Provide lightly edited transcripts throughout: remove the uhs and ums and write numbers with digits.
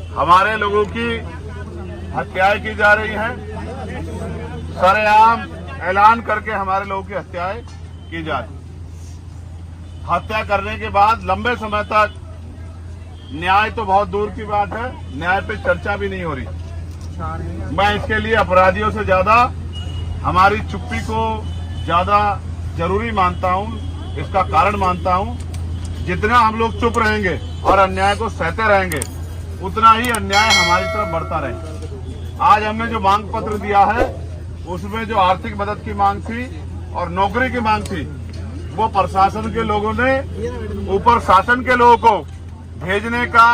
हमारे लोगों की हत्याएं की जा रही हैं। सरेआम ऐलान करके हमारे लोगों की हत्याएं की जा रही। हत्या करने के बाद लंबे समय तक न्याय तो बहुत दूर की बात है, न्याय पे चर्चा भी नहीं हो रही। मैं इसके लिए अपराधियों से ज्यादा हमारी चुप्पी को ज्यादा जरूरी मानता हूं, इसका कारण मानता हूं। जितना हम लोग चुप रहेंगे और अन्याय को सहते रहेंगे, उतना ही अन्याय हमारी तरफ बढ़ता रहेगा। आज हमने जो मांग पत्र दिया है, उसमें जो आर्थिक मदद की मांग थी और नौकरी की मांग थी, वो प्रशासन के लोगों ने ऊपर शासन के लोगों को भेजने का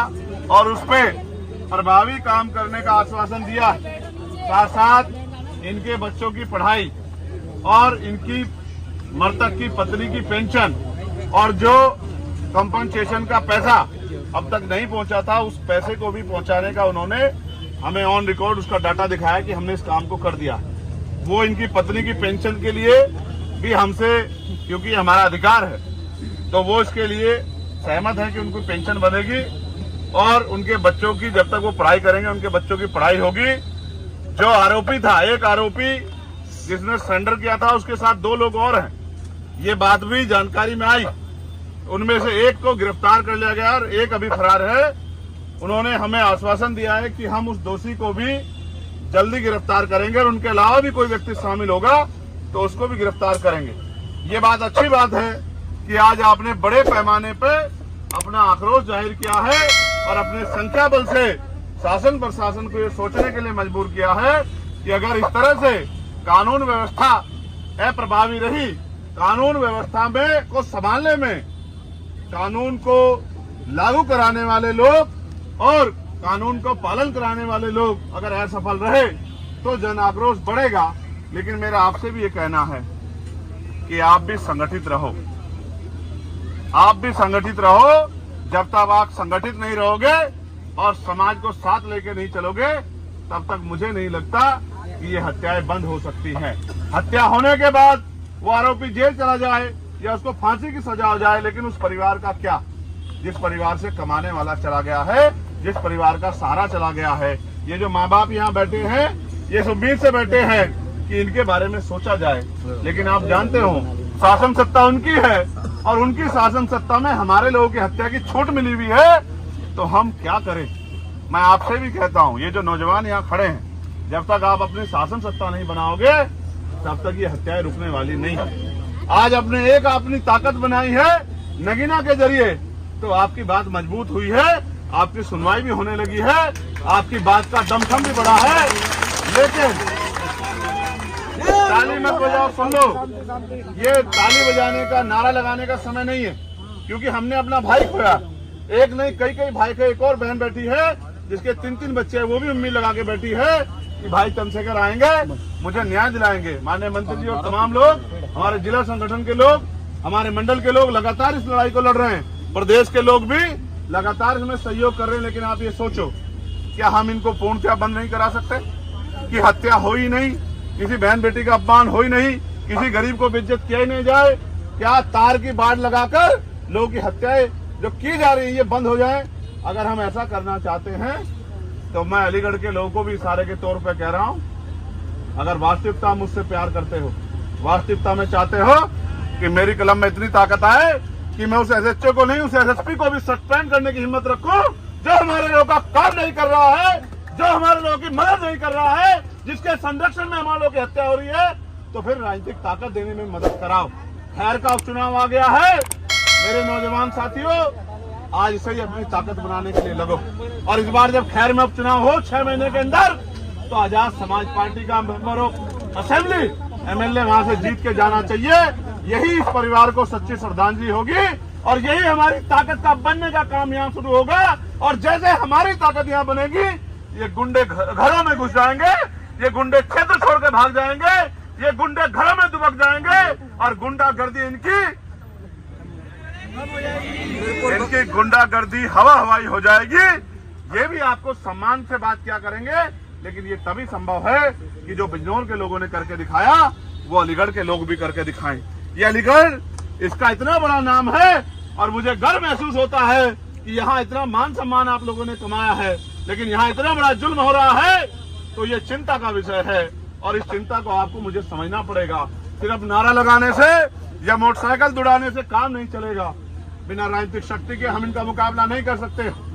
और उस पे प्रभावी काम करने का आश्वासन दिया। साथ साथ इनके बच्चों की पढ़ाई और इनकी मृतक की पत्नी की पेंशन और जो कंपनसेशन का पैसा अब तक नहीं पहुंचा था, उस पैसे को भी पहुंचाने का उन्होंने हमें ऑन रिकॉर्ड उसका डाटा दिखाया कि हमने इस काम को कर दिया। वो इनकी पत्नी की पेंशन के लिए भी हमसे, क्योंकि हमारा अधिकार है, तो वो इसके लिए सहमत है कि उनको पेंशन बनेगी और उनके बच्चों की, जब तक वो पढ़ाई करेंगे, उनके बच्चों की पढ़ाई होगी। जो आरोपी था, एक आरोपी जिसने सरेंडर किया था, उसके साथ 2 लोग और हैं, ये बात भी जानकारी में आई। उनमें से एक को गिरफ्तार कर लिया गया और एक अभी फरार है। उन्होंने हमें आश्वासन दिया है कि हम उस दोषी को भी जल्दी गिरफ्तार करेंगे और उनके अलावा भी कोई व्यक्ति शामिल होगा तो उसको भी गिरफ्तार करेंगे। ये बात अच्छी बात है कि आज आपने बड़े पैमाने पे अपना आक्रोश जाहिर किया है और अपने संख्या बल से शासन प्रशासन को ये सोचने के लिए मजबूर किया है कि अगर इस तरह से कानून व्यवस्था अप्रभावी रही, कानून व्यवस्था में को संभालने में कानून को लागू कराने वाले लोग और कानून को पालन कराने वाले लोग अगर असफल रहे तो जन आक्रोश बढ़ेगा। लेकिन मेरा आपसे भी ये कहना है कि आप भी संगठित रहो, आप भी संगठित रहो। जब तक आप संगठित नहीं रहोगे और समाज को साथ लेके नहीं चलोगे, तब तक मुझे नहीं लगता कि ये हत्याएं बंद हो सकती हैं। हत्या होने के बाद वो आरोपी जेल चला जाए या उसको फांसी की सजा हो जाए, लेकिन उस परिवार का क्या, जिस परिवार से कमाने वाला चला गया है, जिस परिवार का सहारा चला गया है। ये जो माँ बाप यहाँ बैठे हैं, ये इस उम्मीद से बैठे हैं कि इनके बारे में सोचा जाए, लेकिन आप जानते हो शासन सत्ता उनकी है और उनकी शासन सत्ता में हमारे लोगों की हत्या की छूट मिली हुई है, तो हम क्या करें। मैं आपसे भी कहता हूँ, ये जो नौजवान यहाँ खड़े हैं, जब तक आप अपनी शासन सत्ता नहीं बनाओगे, तब तक ये हत्याएं रुकने वाली नहीं है। आज अपनी ताकत बनाई है नगीना के जरिए, तो आपकी बात मजबूत हुई है, आपकी सुनवाई भी होने लगी है, आपकी बात का दमखम भी बढ़ा है। लेकिन ताली मत बजाओ, सुन लो, ये ताली बजाने का, नारा लगाने का समय नहीं है, क्योंकि हमने अपना भाई खोया। एक नहीं, कई भाई का एक और बहन बैठी है जिसके 3 बच्चे हैं, वो भी उम्मीद लगा के बैठी है कि भाई चंद्रशेखर आएंगे, मुझे न्याय दिलाएंगे। माननीय मंत्री जी और तमाम लोग, हमारे जिला संगठन के लोग, हमारे मंडल के लोग लगातार इस लड़ाई को लड़ रहे हैं। प्रदेश के लोग भी लगातार इसमें सहयोग कर रहे हैं। लेकिन आप ये सोचो, क्या हम इनको पूर्णतः बंद नहीं करा सकते कि हत्या हो ही नहीं, किसी बहन बेटी का अपमान हो ही नहीं, किसी गरीब को बेइज्जत किया ही नहीं जाए? क्या तार की बाड़ लगाकर लोगों की हत्याएं जो की जा रही है ये बंद हो जाए? अगर हम ऐसा करना चाहते हैं तो मैं अलीगढ़ के लोगों को भी इशारे के तौर पर कह रहा हूं, अगर वास्तविकता मुझसे प्यार करते हो, वास्तविकता में चाहते हो कि मेरी कलम में इतनी ताकत आए कि मैं उस एसएचओ को नहीं, उस एसएसपी को भी सस्पेंड करने की हिम्मत रखूं जो हमारे लोगों का काम नहीं कर रहा है, जो हमारे लोगों की मदद नहीं कर रहा है, जिसके संरक्षण में हमारे लोगों की हत्या हो रही है, तो फिर राजनीतिक ताकत देने में मदद कराओ। खैर का उपचुनाव आ गया है, मेरे नौजवान साथियों, आज से ही अपनी ताकत बनाने के लिए लगो। और इस बार जब खैर में उपचुनाव हो 6 महीने के अंदर, तो आजाद समाज पार्टी का मेंबर ऑफ असेंबली एमएलए वहां से जीत के जाना चाहिए। यही इस परिवार को सच्ची श्रद्धांजलि होगी और यही हमारी ताकत का बनने का काम यहाँ शुरू होगा। और जैसे हमारी ताकत यहाँ बनेगी, ये गुंडे घरों में घुस जाएंगे, ये गुंडे क्षेत्र छोड़ के भाग जाएंगे, ये गुंडे घरों में दुबक जाएंगे और गुंडागर्दी इनकी गुंडागर्दी हवा हवाई हो जाएगी। ये भी आपको सम्मान से बात क्या करेंगे, लेकिन ये तभी संभव है कि जो बिजनौर के लोगों ने करके दिखाया वो अलीगढ़ के लोग भी करके दिखाएं। ये अलीगढ़, इसका इतना बड़ा नाम है और मुझे गर्व महसूस होता है कि यहाँ इतना मान सम्मान आप लोगों ने कमाया है। लेकिन यहाँ इतना बड़ा जुल्म हो रहा है तो ये चिंता का विषय है और इस चिंता को आपको मुझे समझना पड़ेगा। सिर्फ नारा लगाने से या मोटरसाइकिल दौड़ाने से काम नहीं चलेगा। बिना राजनीतिक शक्ति के हम इनका मुकाबला नहीं कर सकते।